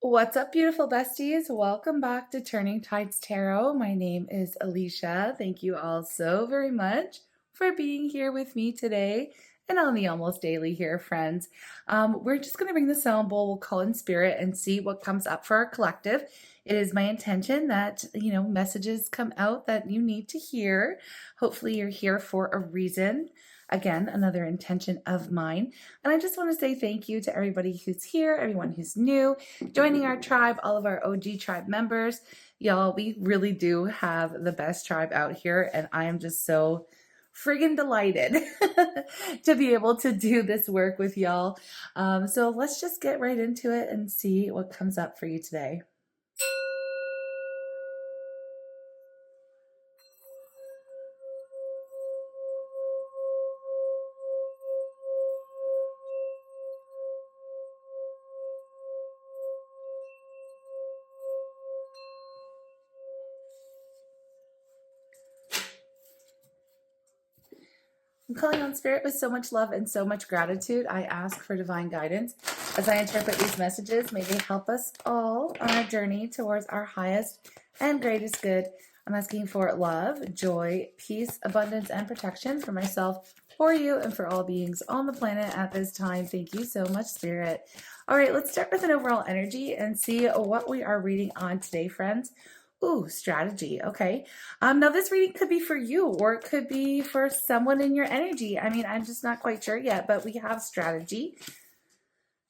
What's up, beautiful besties? Welcome back to Turning Tides Tarot. My name is Alishia. Thank you all so very much for being here with me today and on the Almost Daily here, friends. We're just going to bring the sound bowl, we'll call in spirit and see what comes up for our collective. It is my intention that, messages come out that you need to hear. Hopefully you're here for a reason. Again, another intention of mine. And I just want to say thank you to everybody who's here, everyone who's new, joining our tribe, all of our OG tribe members. Y'all, we really do have the best tribe out here, and I am just so friggin' delighted to be able to do this work with y'all. So let's just get right into it and see what comes up for you today. I'm calling on spirit with so much love and so much gratitude. I ask for divine guidance. As I interpret these messages, may they help us all on our journey towards our highest and greatest good. I'm asking for love, joy, peace, abundance, and protection for myself, for you, and for all beings on the planet at this time. Thank you so much, Spirit. All right, let's start with an overall energy and see what we are reading on today, friends. Ooh, strategy. Okay. Now this reading could be for you or it could be for someone in your energy. I mean, I'm just not quite sure yet, but we have strategy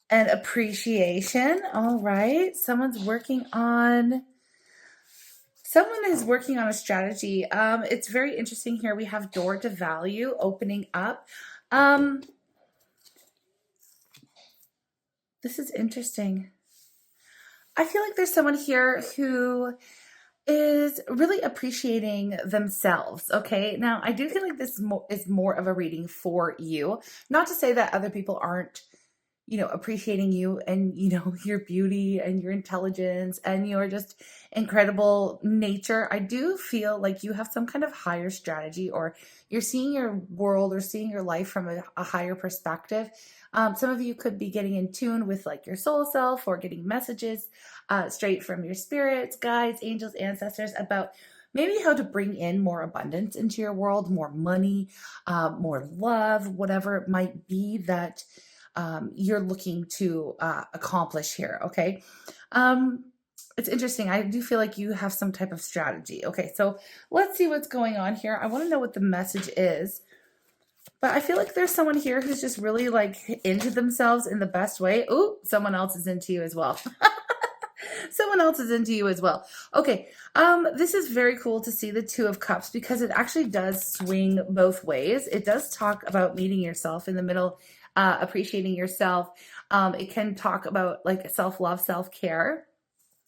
and appreciation. All right. Someone is working on a strategy. It's very interesting here. We have door to value opening up. This is interesting. I feel like there's someone here who is really appreciating themselves. Okay. Now, I do feel like this is more of a reading for you. Not to say that other people aren't, appreciating you and, your beauty and your intelligence and your just incredible nature. I do feel like you have some kind of higher strategy, or you're seeing your world or seeing your life from a higher perspective. Some of you could be getting in tune with like your soul self, or getting messages straight from your spirits, guides, angels, ancestors about maybe how to bring in more abundance into your world, more money, more love, whatever it might be that you're looking to accomplish here. Okay. It's interesting. I do feel like you have some type of strategy. Okay. So let's see what's going on here. I want to know what the message is. But I feel like there's someone here who's just really like into themselves in the best way. Ooh, someone else is into you as well. Someone else is into you as well. Okay. This is very cool to see the Two of Cups, because it actually does swing both ways. It does talk about meeting yourself in the middle, appreciating yourself. It can talk about like self-love, self-care.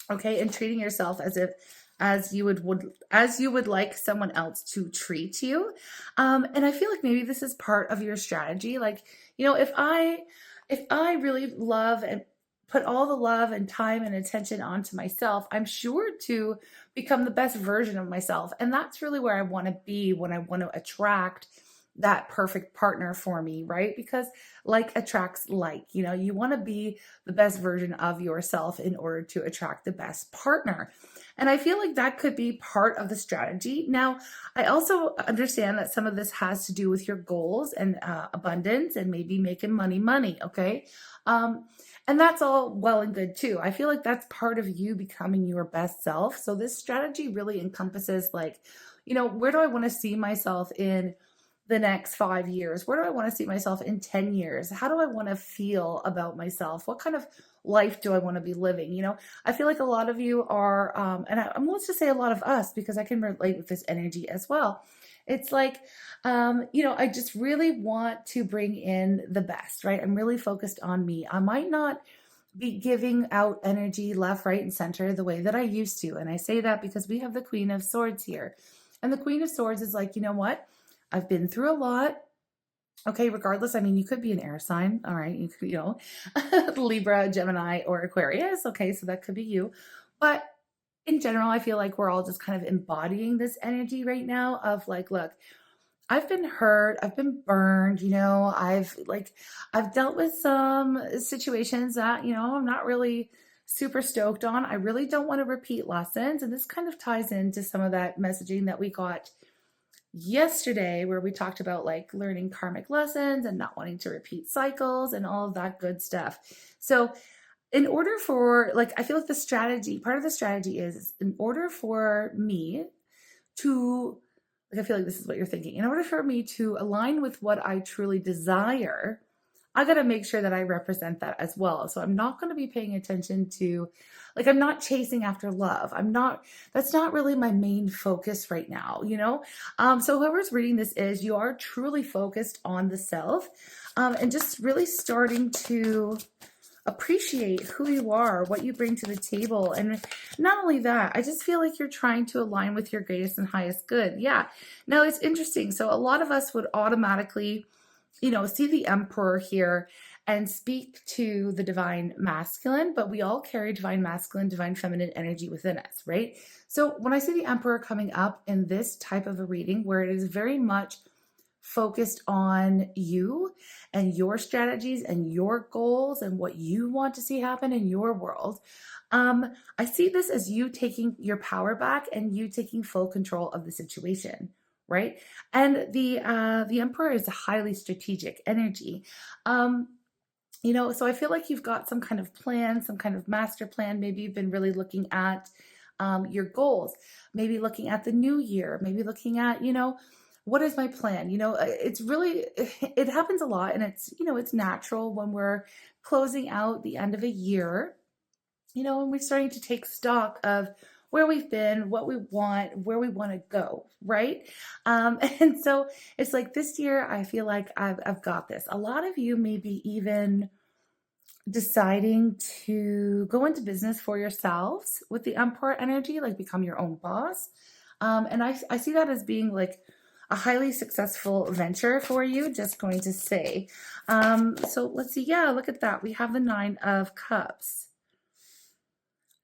Okay. And treating yourself as you would like someone else to treat you. And I feel like maybe this is part of your strategy. Like, if I really love and put all the love and time and attention onto myself, I'm sure to become the best version of myself. And that's really where I want to be when I want to attract that perfect partner for me, right? Because like attracts like, you want to be the best version of yourself in order to attract the best partner. And I feel like that could be part of the strategy. Now, I also understand that some of this has to do with your goals and abundance and maybe making money. Okay. And that's all well and good too. I feel like that's part of you becoming your best self. So this strategy really encompasses like, where do I want to see myself in the next 5 years? Where do I want to see myself in 10 years? How do I want to feel about myself? What kind of life do I want to be living? I feel like a lot of you are, let's just say a lot of us, because I can relate with this energy as well. It's like, I just really want to bring in the best, right? I'm really focused on me. I might not be giving out energy left, right, and center the way that I used to. And I say that because we have the Queen of Swords here. And the Queen of Swords is like, you know what? I've been through a lot. Okay, regardless, I mean, you could be an air sign. All right, you could, Libra, Gemini, or Aquarius. Okay, so that could be you. But in general, I feel like we're all just kind of embodying this energy right now of like, look, I've been hurt, I've been burned, I've dealt with some situations that, I'm not really super stoked on. I really don't want to repeat lessons. And this kind of ties into some of that messaging that we got yesterday, where we talked about like learning karmic lessons and not wanting to repeat cycles and all of that good stuff. So in order for, like, I feel like the strategy, part of the strategy is in order for me to, like, I feel like this is what you're thinking. In order for me to align with what I truly desire, I got to make sure that I represent that as well. So I'm not going to be paying attention to, like, I'm not chasing after love. That's not really my main focus right now, you know? So whoever's reading this is, you are truly focused on the self, and just really starting to appreciate who you are, what you bring to the table. And not only that, I just feel like you're trying to align with your greatest and highest good. Yeah. Now it's interesting. So a lot of us would automatically, see the Emperor here and speak to the divine masculine, but we all carry divine masculine, divine feminine energy within us, right? So when I see the Emperor coming up in this type of a reading where it is very much focused on you and your strategies and your goals and what you want to see happen in your world, I see this as you taking your power back and you taking full control of the situation, right? And the Emperor is a highly strategic energy. So I feel like you've got some kind of plan, some kind of master plan. Maybe you've been really looking at your goals, maybe looking at the new year, maybe looking at, what is my plan? It's really, it happens a lot, and it's natural when we're closing out the end of a year, and we're starting to take stock of where we've been, what we want, where we want to go, right? And so it's like this year, I feel like I've got this. A lot of you maybe even deciding to go into business for yourselves with the Emperor energy, like become your own boss. And I see that as being like a highly successful venture for you, just going to say. So let's see. Yeah, look at that. We have the 9 of Cups.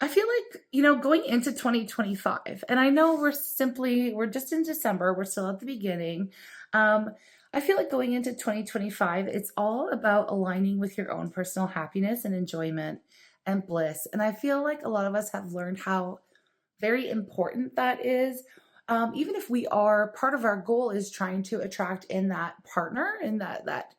I feel like, going into 2025, and I know we're just in December, we're still at the beginning. I feel like going into 2025, it's all about aligning with your own personal happiness and enjoyment and bliss. And I feel like a lot of us have learned how very important that is. Even if we are, part of our goal is trying to attract in that partner, in that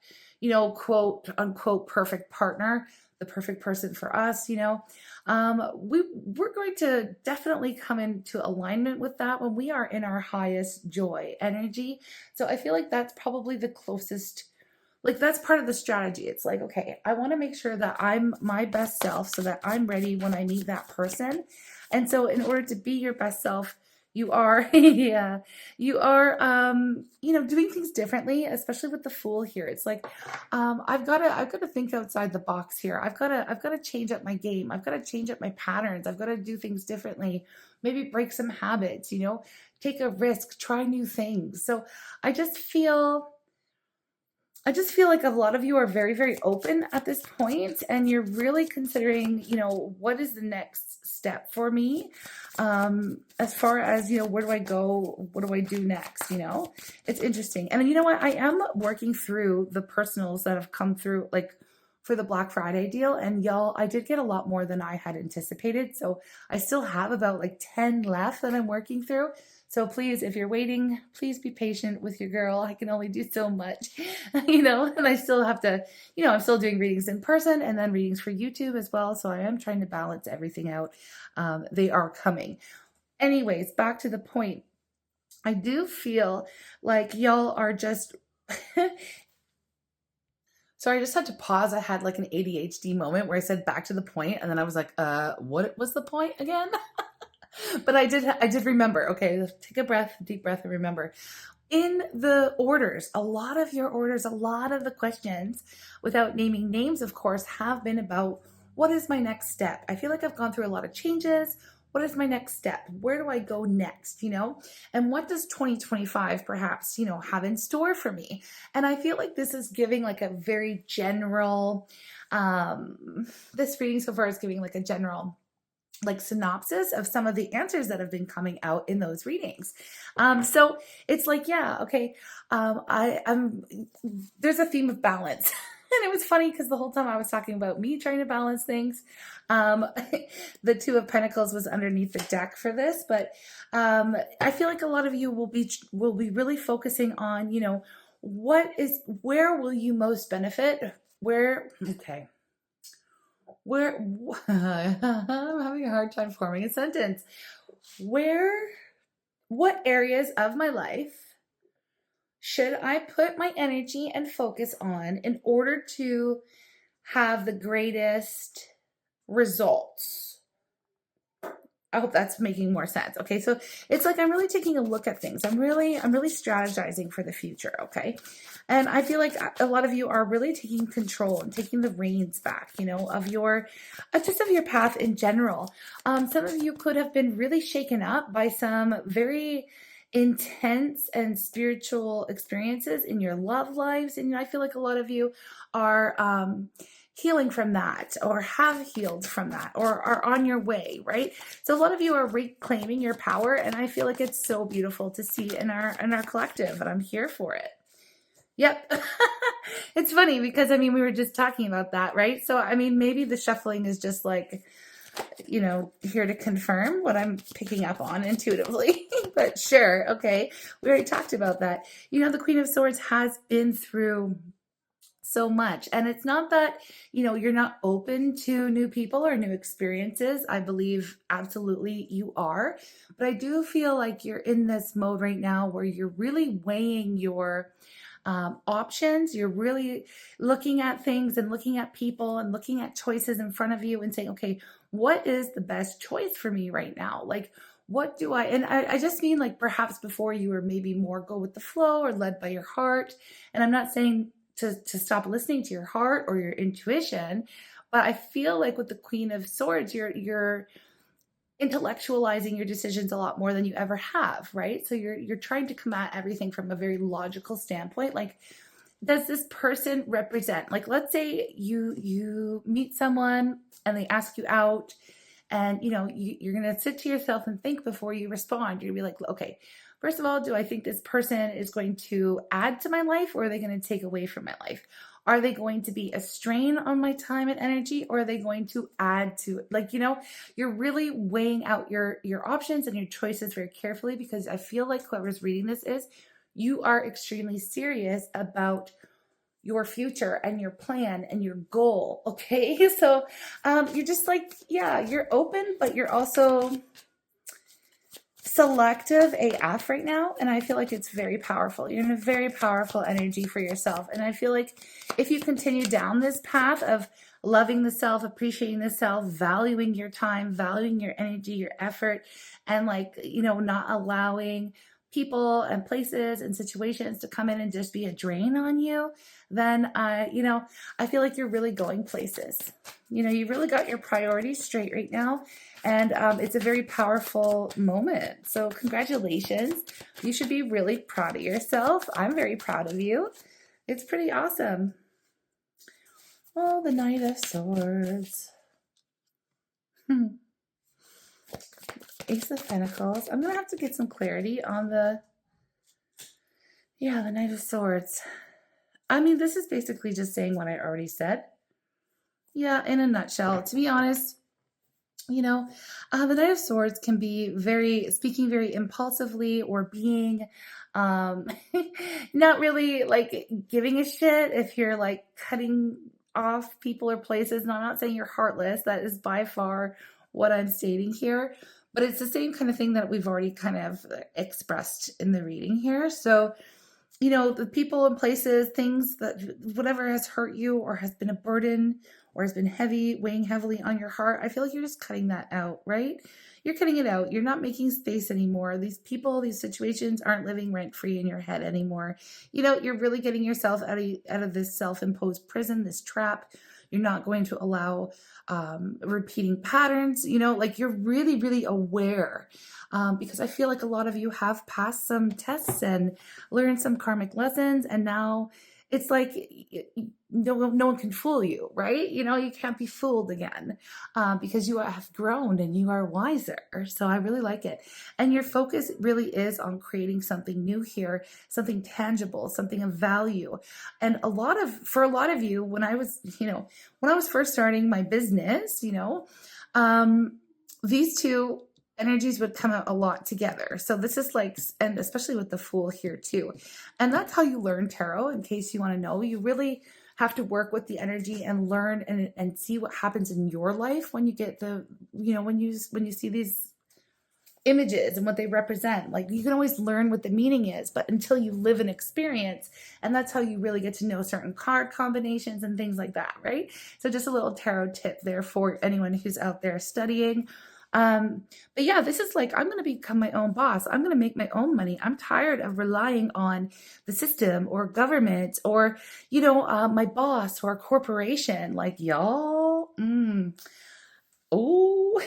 quote unquote perfect partner, the perfect person for us. We're going to definitely come into alignment with that when we are in our highest joy energy. So I feel like that's probably the closest, like that's part of the strategy. It's like, okay, I want to make sure that I'm my best self so that I'm ready when I meet that person. And so in order to be your best self, you are, yeah, you are, doing things differently, especially with the Fool here. It's like, I've got to think outside the box here. I've got to change up my game. I've got to change up my patterns. I've got to do things differently. Maybe break some habits, take a risk, try new things. So I just feel like a lot of you are very, very open at this point, and you're really considering, what is the next step for me? As far as, where do I go? What do I do next? It's interesting. And you know what? I am working through the personals that have come through, like for the Black Friday deal. And y'all, I did get a lot more than I had anticipated. So I still have about like 10 left that I'm working through. So please, if you're waiting, please be patient with your girl. I can only do so much, and I still have to, I'm still doing readings in person and then readings for YouTube as well. So I am trying to balance everything out. They are coming. Anyways, back to the point. I do feel like y'all are just, sorry, I just had to pause. I had like an ADHD moment where I said back to the point, and then I was like, what was the point again? But I did remember. Okay, take a breath, deep breath, and remember. In the orders, a lot of your orders, a lot of the questions, without naming names, of course, have been about what is my next step? I feel like I've gone through a lot of changes. What is my next step? Where do I go next? And what does 2025 perhaps, have in store for me? And I feel like this is giving like a very general, this reading so far is giving like a general like synopsis of some of the answers that have been coming out in those readings. So it's like, yeah, okay. There's a theme of balance. it was funny because the whole time I was talking about me trying to balance things. Um, the Two of Pentacles was underneath the deck for this, but I feel like a lot of you will be really focusing on, where will you most benefit? Okay. Where, I'm having a hard time forming a sentence. What areas of my life should I put my energy and focus on in order to have the greatest results? I hope that's making more sense. Okay. So it's like, I'm really taking a look at things. I'm really strategizing for the future. Okay. And I feel like a lot of you are really taking control and taking the reins back, of your, just of your path in general. Some of you could have been really shaken up by some very intense and spiritual experiences in your love lives. And I feel like a lot of you are, healing from that, or have healed from that, or are on your way, right? So a lot of you are reclaiming your power, and I feel like it's so beautiful to see in our collective, and I'm here for it. Yep. It's funny because we were just talking about that, right? So maybe the shuffling is just like, here to confirm what I'm picking up on intuitively. But sure, okay. We already talked about that. The Queen of Swords has been through so much. And it's not that, you're not open to new people or new experiences. I believe absolutely you are. But I do feel like you're in this mode right now where you're really weighing your options. You're really looking at things and looking at people and looking at choices in front of you and saying, okay, what is the best choice for me right now? Like, what do and I just mean, like, perhaps before you were maybe more go with the flow or led by your heart. And I'm not saying to stop listening to your heart or your intuition, but I feel like with the Queen of Swords, you're intellectualizing your decisions a lot more than you ever have, right? So you're trying to come at everything from a very logical standpoint. Like, does this person represent, like, let's say you meet someone and they ask you out, and you're gonna sit to yourself and think before you respond. You're gonna be like, okay, first of all, do I think this person is going to add to my life, or are they going to take away from my life? Are they going to be a strain on my time and energy, or are they going to add to it? Like, you're really weighing out your options and your choices very carefully, because I feel like whoever's reading this you are extremely serious about your future and your plan and your goal. Okay. So you're just like, yeah, you're open, but you're also selective AF right now, and I feel like it's very powerful. You're in a very powerful energy for yourself, and I feel like if you continue down this path of loving the self, appreciating the self, valuing your time, valuing your energy, your effort, and not allowing people and places and situations to come in and just be a drain on you, then I feel like you're really going places. You really got your priorities straight right now. And it's a very powerful moment. So congratulations. You should be really proud of yourself. I'm very proud of you. It's pretty awesome. Oh, the Knight of Swords. Ace of Pentacles. I'm going to have to get some clarity on the Knight of Swords. This is basically just saying what I already said. Yeah, in a nutshell. To be honest, the Knight of Swords can be speaking very impulsively, or being not really like giving a shit if you're like cutting off people or places. And I'm not saying you're heartless. That is by far what I'm stating here. But it's the same kind of thing that we've already kind of expressed in the reading here. So, the people and places, things that whatever has hurt you or has been a burden or has been weighing heavily on your heart, I feel like you're just cutting that out, right? You're cutting it out. You're not making space anymore. These people, these situations aren't living rent-free in your head anymore. You're really getting yourself out of this self-imposed prison, this trap. You're not going to allow repeating patterns, you're really, really aware, because I feel like a lot of you have passed some tests and learned some karmic lessons, and now it's like no one can fool you, right? You can't be fooled again, because you have grown and you are wiser. So I really like it. And your focus really is on creating something new here, something tangible, something of value. And for a lot of you, when I was first starting my business, these two energies would come out a lot together. So this is like, and especially with the Fool here too. And that's how you learn tarot, in case you want to know. You really have to work with the energy and learn and see what happens in your life when you get when you see these images and what they represent. Like, you can always learn what the meaning is, but until you live an experience, and that's how you really get to know certain card combinations and things like that, right? So just a little tarot tip there for anyone who's out there studying. But yeah, this is like, I'm going to become my own boss. I'm going to make my own money. I'm tired of relying on the system or government or, my boss or a corporation. Like, y'all, oh,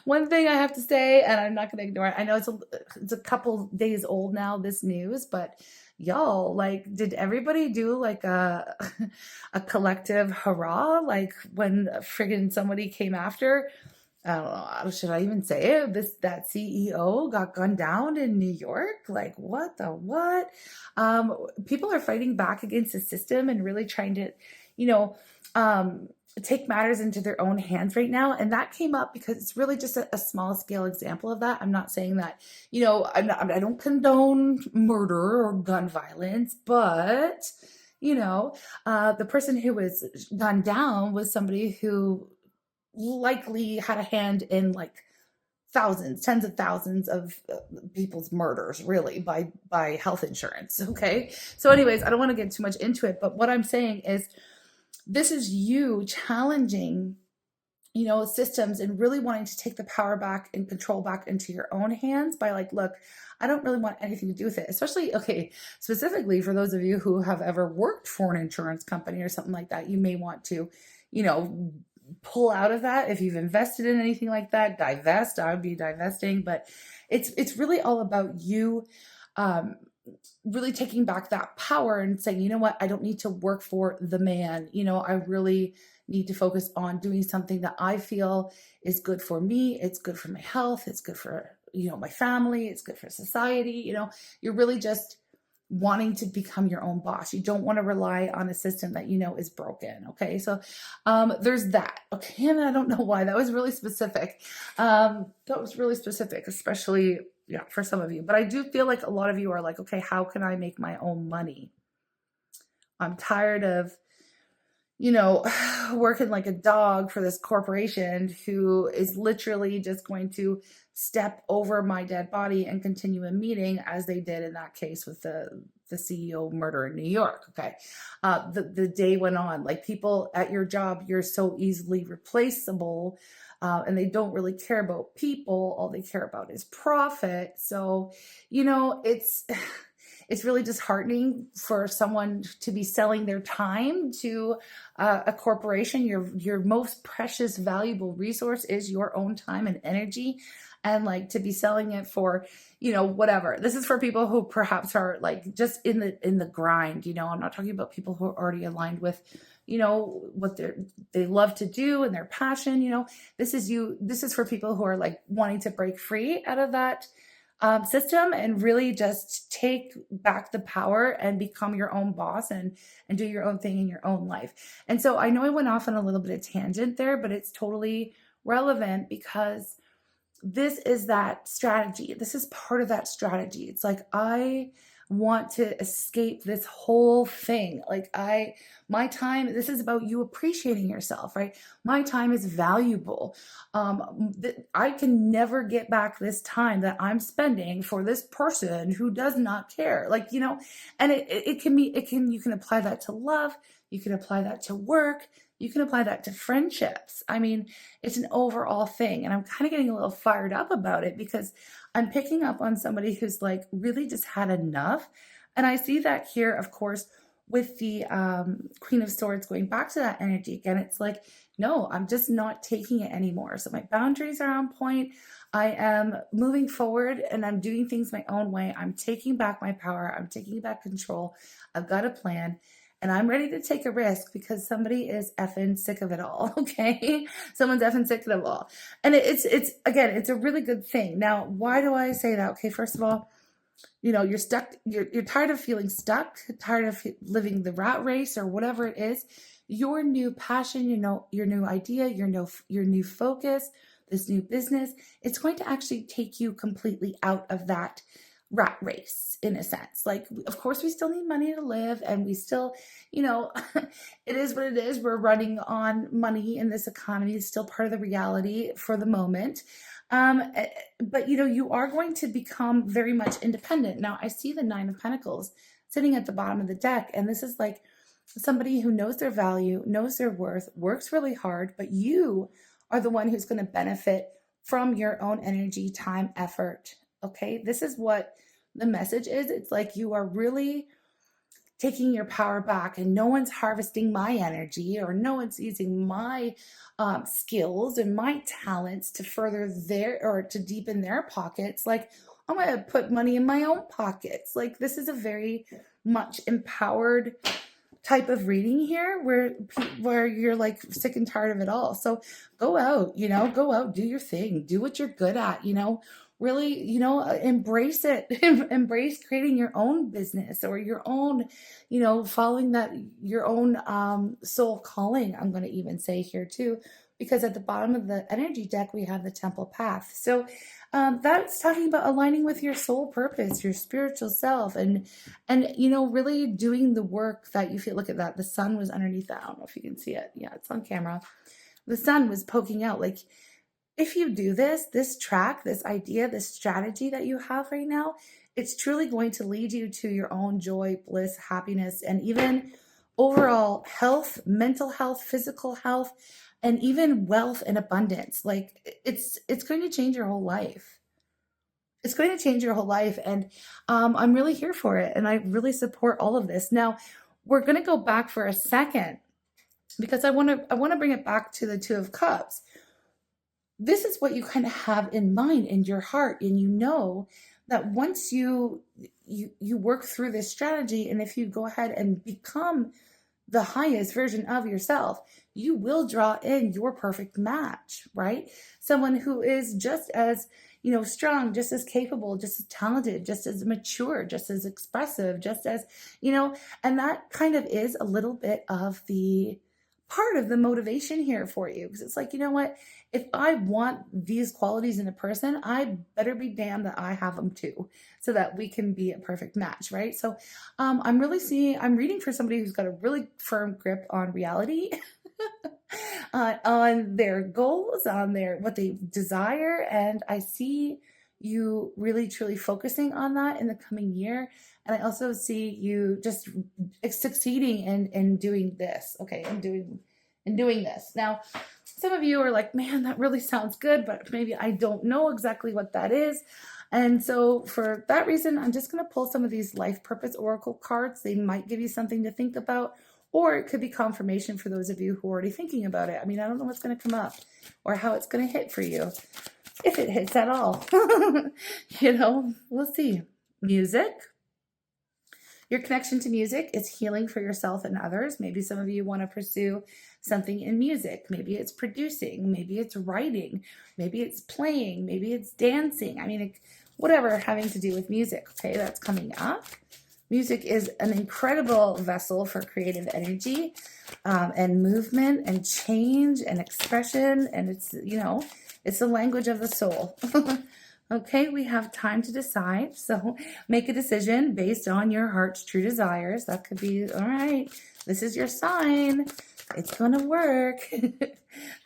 one thing I have to say, and I'm not going to ignore it. I know it's a couple days old now, this news, but y'all, like, did everybody do like a a collective hurrah? Like when friggin' somebody came after, I don't know, should I even say it? That CEO got gunned down in New York. Like, what the what? People are fighting back against the system and really trying to, you know, take matters into their own hands right now. And that came up because it's really just a small scale example of that. I'm not saying that, I don't condone murder or gun violence, but the person who was gunned down was somebody who likely had a hand in like tens of thousands of people's murders, really, by health insurance. Okay. So anyways, I don't want to get too much into it, but what I'm saying is, this is you challenging, systems and really wanting to take the power back and control back into your own hands by like, look, I don't really want anything to do with it. Especially, okay, specifically for those of you who have ever worked for an insurance company or something like that, you may want to, pull out of that. If you've invested in anything like that, divest. I would be divesting, but it's really all about you really taking back that power and saying, you know what, I don't need to work for the man. I really need to focus on doing something that I feel is good for me. It's good for my health. It's good for, my family. It's good for society. You're really just wanting to become your own boss. You don't want to rely on a system that is broken. Okay. So there's that. Okay. And I don't know why that was really specific. Especially for some of you, but I do feel like a lot of you are like, okay, how can I make my own money? I'm tired of, working like a dog for this corporation who is literally just going to step over my dead body and continue a meeting, as they did in that case with the CEO murder in New York. Okay. The day went on, like, people at your job, you're so easily replaceable, and they don't really care about people. All they care about is profit. So, it's really disheartening for someone to be selling their time to a corporation. Your most precious, valuable resource is your own time and energy, and like to be selling it for, whatever. This is for people who perhaps are like just in the grind. I'm not talking about people who are already aligned with, what they love to do and their passion. This is for people who are like wanting to break free out of that system and really just take back the power and become your own boss and do your own thing in your own life. And so I know I went off on a little bit of tangent there, but it's totally relevant because this is that strategy. This is part of that strategy. It's like, I want to escape this whole thing. Like, my time, this is about you appreciating yourself, right? My time is valuable. I can never get back this time that I'm spending for this person who does not care. Like, and you can apply that to love. You can apply that to work. You can apply that to friendships. I mean, it's an overall thing. And I'm kind of getting a little fired up about it because I'm picking up on somebody who's like really just had enough. And I see that here, of course, with the Queen of Swords going back to that energy again, it's like, no, I'm just not taking it anymore. So my boundaries are on point. I am moving forward and I'm doing things my own way. I'm taking back my power. I'm taking back control. I've got a plan and I'm ready to take a risk because somebody is effing sick of it all. Okay. Someone's effing sick of it all. And again, it's a really good thing. Now, why do I say that? Okay. First of all, you're stuck, you're tired of feeling stuck, tired of living the rat race or whatever it is. Your new passion, your new idea, your new focus, this new business, it's going to actually take you completely out of that rat race in a sense. Like, of course, we still need money to live and we still, it is what it is. We're running on money in this economy. It's still part of the reality for the moment. But you are going to become very much independent. Now, I see the Nine of Pentacles sitting at the bottom of the deck, and this is like somebody who knows their value, knows their worth, works really hard, but you are the one who's going to benefit from your own energy, time, effort. Okay, this is what the message is. It's like you are really taking your power back and no one's harvesting my energy or no one's using my skills and my talents to further their or to deepen their pockets. Like, I'm going to put money in my own pockets. Like, this is a very much empowered type of reading here where you're like sick and tired of it all. So go out, do your thing, do what you're good at, really, embrace it, embrace creating your own business or your own, following your own soul calling. I'm going to even say here too, because at the bottom of the energy deck, we have the Temple Path. So that's talking about aligning with your soul purpose, your spiritual self, and really doing the work that you feel. Look at that. The sun was underneath that. I don't know if you can see it. Yeah, it's on camera. The sun was poking out. Like, if you do this track, this idea, this strategy that you have right now, it's truly going to lead you to your own joy, bliss, happiness, and even overall health, mental health, physical health, and even wealth and abundance. Like, it's going to change your whole life. It's going to change your whole life. And I'm really here for it. And I really support all of this. Now, we're going to go back for a second because I want to bring it back to the Two of Cups. This is what you kind of have in mind in your heart. And you know that once you work through this strategy, and if you go ahead and become the highest version of yourself, you will draw in your perfect match, right? Someone who is just as, strong, just as capable, just as talented, just as mature, just as expressive, just as, and that kind of is a little bit of the part of the motivation here for you. Because it's like, you know what? If I want these qualities in a person, I better be damned that I have them too, so that we can be a perfect match, right? So I'm reading for somebody who's got a really firm grip on reality, on their goals, on what they desire. And I see you really, truly focusing on that in the coming year. And I also see you just succeeding in doing this. Okay, and doing this. Now, some of you are like, man, that really sounds good, but maybe I don't know exactly what that is. And so for that reason, I'm just going to pull some of these life purpose oracle cards. They might give you something to think about, or it could be confirmation for those of you who are already thinking about it. I mean, I don't know what's going to come up or how it's going to hit for you, if it hits at all. We'll see. Music. Your connection to music is healing for yourself and others. Maybe some of you want to pursue something in music. Maybe it's producing. Maybe it's writing. Maybe it's playing. Maybe it's dancing. I mean, whatever having to do with music. Okay, that's coming up. Music is an incredible vessel for creative energy and movement and change and expression. And it's the language of the soul. Okay, we have time to decide. So make a decision based on your heart's true desires. That could be, all right, this is your sign. It's going to work.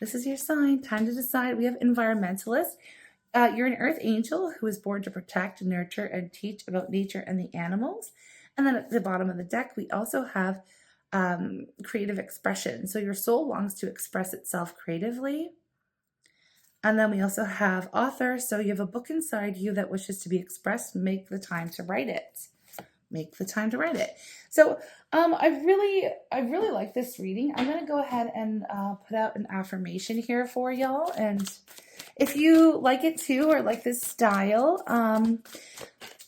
This is your sign. Time to decide. We have environmentalist. You're an earth angel who is born to protect, nurture, and teach about nature and the animals. And then at the bottom of the deck, we also have creative expression. So your soul longs to express itself creatively. And then we also have author. So you have a book inside you that wishes to be expressed. Make the time to write it. make the time to write it. So I really like this reading. I'm going to go ahead and put out an affirmation here for y'all. And if you like it too, or like this style,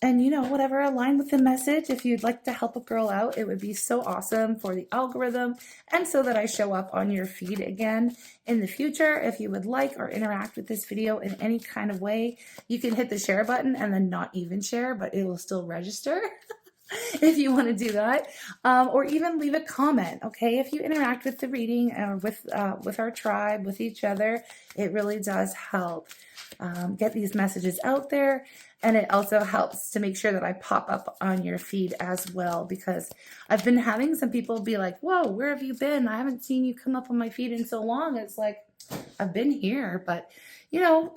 and you know, whatever aligned with the message, if you'd like to help a girl out, it would be so awesome for the algorithm and so that I show up on your feed again in the future. If you would like or interact with this video in any kind of way, you can hit the share button and then not even share, but it will still register. If you want to do that, or even leave a comment. Okay, if you interact with the reading or with our tribe, with each other, it really does help get these messages out there. And it also helps to make sure that I pop up on your feed as well, because I've been having some people be like, whoa, where have you been? I haven't seen you come up on my feed in so long. It's like, I've been here, but you know,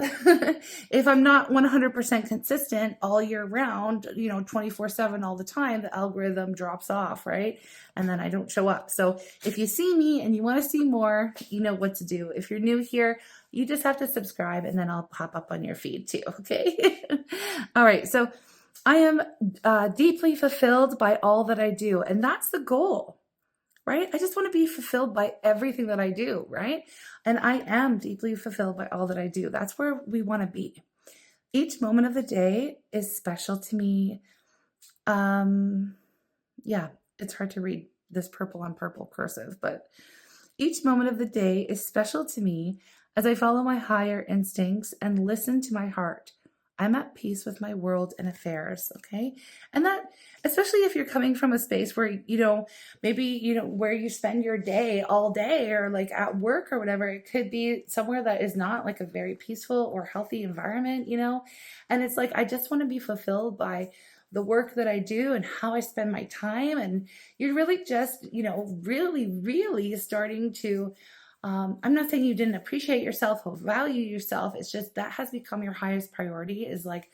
if I'm not 100% consistent all year round, you know, 24/7 all the time, the algorithm drops off, right? And then I don't show up. So if you see me and you want to see more, you know what to do. If you're new here, you just have to subscribe and then I'll pop up on your feed too, okay? All right, so I am deeply fulfilled by all that I do, and that's the goal. Right? I just want to be fulfilled by everything that I do, right? And I am deeply fulfilled by all that I do. That's where we want to be. Each moment of the day is special to me. Yeah, it's hard to read this purple on purple cursive, but each moment of the day is special to me as I follow my higher instincts and listen to my heart. I'm at peace with my world and affairs, okay? And that, especially if you're coming from a space where, you know, maybe, you know, where you spend your day all day or like at work or whatever, it could be somewhere that is not like a very peaceful or healthy environment, you know? And it's like, I just want to be fulfilled by the work that I do and how I spend my time. And you're really just, you know, really starting to I'm not saying you didn't appreciate yourself or value yourself. It's just that has become your highest priority, is like,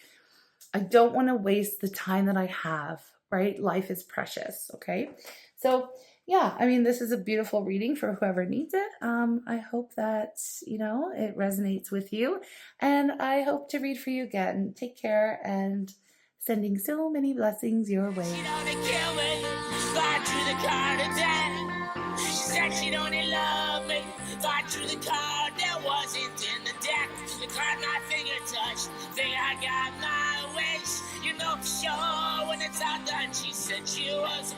I don't want to waste the time that I have, right? Life is precious, okay? So yeah, I mean, this is a beautiful reading for whoever needs it. I hope that, you know, it resonates with you, and I hope to read for you again. Take care, and sending so many blessings your way. She said she'd only love me. Thought through the card that wasn't in the deck. The card my finger touched. Think I got my wish. You know for sure when it's all done. She said she was